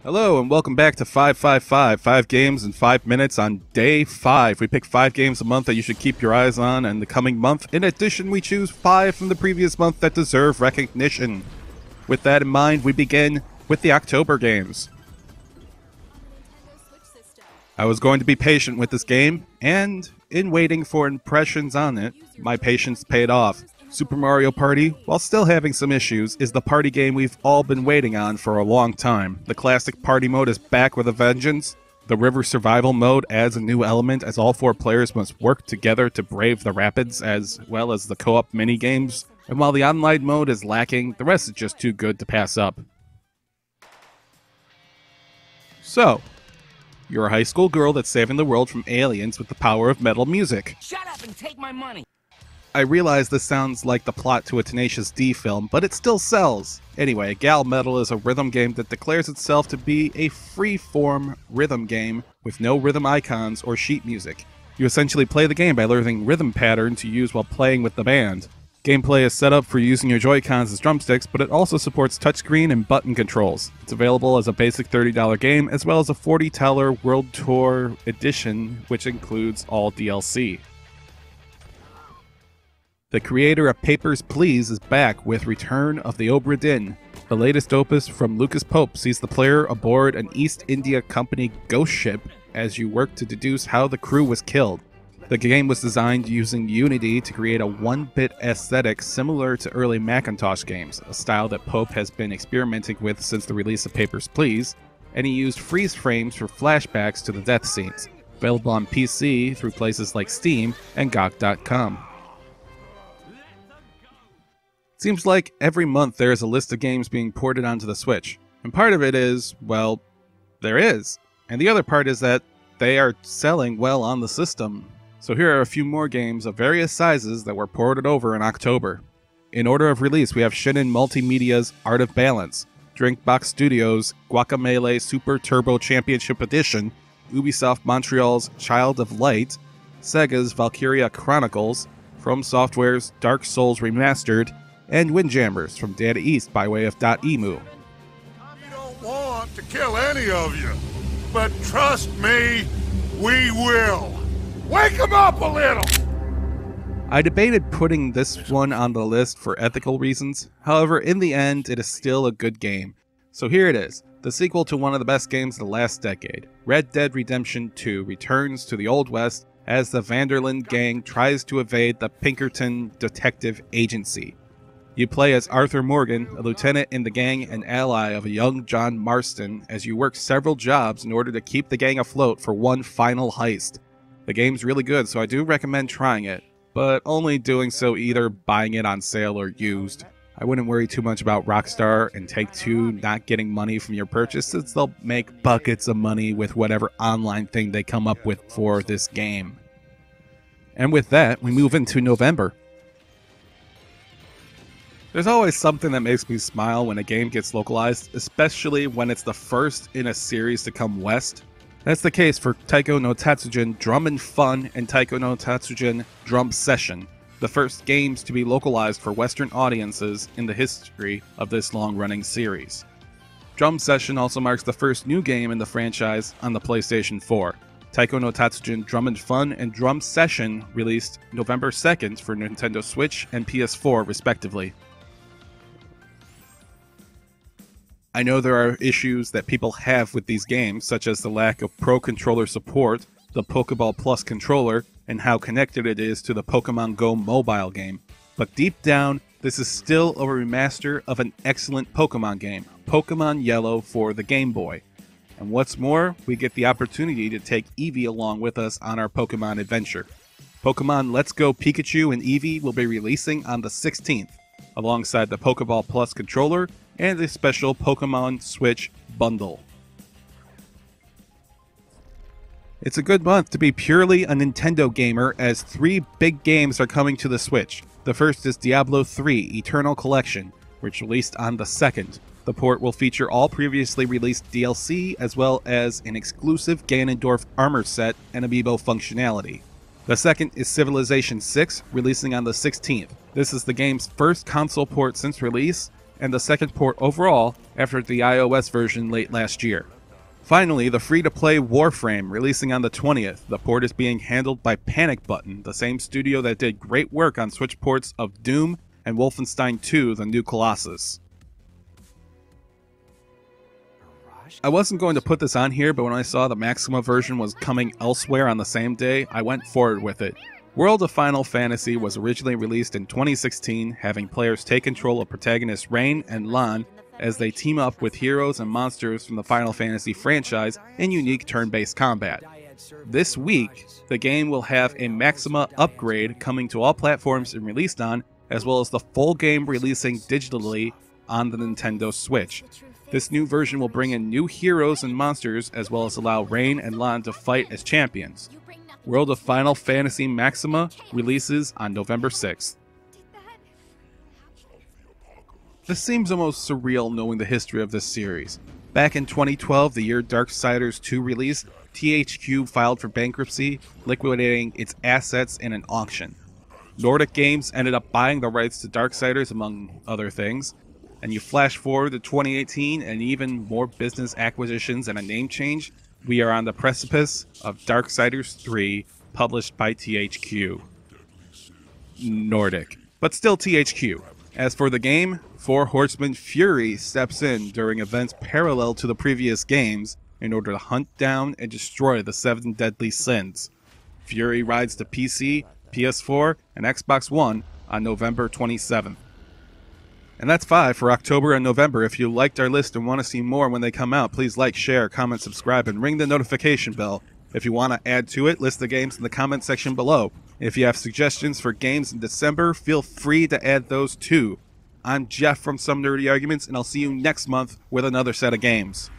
Hello and welcome back to 555, 5 games in 5 minutes on day 5. We pick 5 games a month that you should keep your eyes on in the coming month. In addition, we choose 5 from the previous month that deserve recognition. With that in mind, we begin with the October games. I was going to be patient with this game, and in waiting for impressions on it, my patience paid off. Super Mario Party, while still having some issues, is the party game we've all been waiting on for a long time. The classic party mode is back with a vengeance. The river survival mode adds a new element as all 4 players must work together to brave the rapids, as well as the co-op minigames. And while the online mode is lacking, the rest is just too good to pass up. So, you're a high school girl that's saving the world from aliens with the power of metal music. Shut up and take my money! I realize this sounds like the plot to a Tenacious D film, but it still sells. Anyway, Gal Metal is a rhythm game that declares itself to be a free-form rhythm game with no rhythm icons or sheet music. You essentially play the game by learning rhythm pattern to use while playing with the band. Gameplay is set up for using your Joy-Cons as drumsticks, but it also supports touchscreen and button controls. It's available as a basic $30 game, as well as a $40 World Tour Edition, which includes all DLC. The creator of Papers, Please is back with Return of the Obra Dinn. The latest opus from Lucas Pope sees the player aboard an East India Company ghost ship as you work to deduce how the crew was killed. The game was designed using Unity to create a 1-bit aesthetic similar to early Macintosh games, a style that Pope has been experimenting with since the release of Papers, Please, and he used freeze frames for flashbacks to the death scenes. Available on PC through places like Steam and GOG.com. Seems like every month there is a list of games being ported onto the Switch. And part of it is, well, there is. And the other part is that they are selling well on the system. So here are a few more games of various sizes that were ported over in October. In order of release, we have Shinin Multimedia's Art of Balance, Drinkbox Studios' Guacamelee Super Turbo Championship Edition, Ubisoft Montreal's Child of Light, Sega's Valkyria Chronicles, From Software's Dark Souls Remastered, and Windjammers from Data East by way of .emu. We don't want to kill any of you, but trust me, we will. Wake them up a little! I debated putting this one on the list for ethical reasons. However, in the end, it is still a good game. So here it is, the sequel to one of the best games of the last decade. Red Dead Redemption 2 returns to the Old West as the Vanderlyn gang tries to evade the Pinkerton Detective Agency. You play as Arthur Morgan, a lieutenant in the gang and ally of a young John Marston, as you work several jobs in order to keep the gang afloat for one final heist. The game's really good, so I do recommend trying it, but only doing so either buying it on sale or used. I wouldn't worry too much about Rockstar and Take-Two not getting money from your purchase, since they'll make buckets of money with whatever online thing they come up with for this game. And with that, we move into November. There's always something that makes me smile when a game gets localized, especially when it's the first in a series to come west. That's the case for Taiko no Tatsujin Drum and Fun and Taiko no Tatsujin Drum Session, the first games to be localized for Western audiences in the history of this long-running series. Drum Session also marks the first new game in the franchise on the PlayStation 4. Taiko no Tatsujin Drum and Fun and Drum Session released November 2nd for Nintendo Switch and PS4 respectively. I know there are issues that people have with these games, such as the lack of Pro Controller support, the Pokeball Plus controller, and how connected it is to the Pokemon Go mobile game. But deep down, this is still a remaster of an excellent Pokemon game, Pokemon Yellow for the Game Boy. And what's more, we get the opportunity to take Eevee along with us on our Pokemon adventure. Pokemon Let's Go Pikachu and Eevee will be releasing on the 16th, alongside the Pokeball Plus controller and a special Pokemon Switch bundle. It's a good month to be purely a Nintendo gamer, as 3 big games are coming to the Switch. The first is Diablo III Eternal Collection, which released on the 2nd. The port will feature all previously released DLC, as well as an exclusive Ganondorf armor set and amiibo functionality. The second is Civilization VI, releasing on the 16th. This is the game's first console port since release, and the second port overall after the iOS version late last year. Finally, the free-to-play Warframe releasing on the 20th. The port is being handled by Panic Button, the same studio that did great work on Switch ports of Doom and Wolfenstein 2: The New Colossus. I wasn't going to put this on here, but when I saw the Maxima version was coming elsewhere on the same day, I went forward with it. World of Final Fantasy was originally released in 2016, having players take control of protagonists Rain and Lan as they team up with heroes and monsters from the Final Fantasy franchise in unique turn-based combat. This week, the game will have a Maxima upgrade coming to all platforms and released on, as well as the full game releasing digitally on the Nintendo Switch. This new version will bring in new heroes and monsters, as well as allow Rain and Lan to fight as champions. World of Final Fantasy Maxima releases on November 6th. This seems almost surreal knowing the history of this series. Back in 2012, the year Darksiders II released, THQ filed for bankruptcy, liquidating its assets in an auction. Nordic Games ended up buying the rights to Darksiders, among other things. And you flash forward to 2018 and even more business acquisitions and a name change, we are on the precipice of Darksiders III, published by THQ Nordic, but still THQ. As for the game, Four Horsemen Fury steps in during events parallel to the previous games in order to hunt down and destroy the 7 deadly sins. Fury rides to PC, PS4, and Xbox One on November 27th. And that's 5 for October and November. If you liked our list and want to see more when they come out, please like, share, comment, subscribe, and ring the notification bell. If you want to add to it, list the games in the comment section below. If you have suggestions for games in December, feel free to add those too. I'm Jeff from Some Nerdy Arguments, and I'll see you next month with another set of games.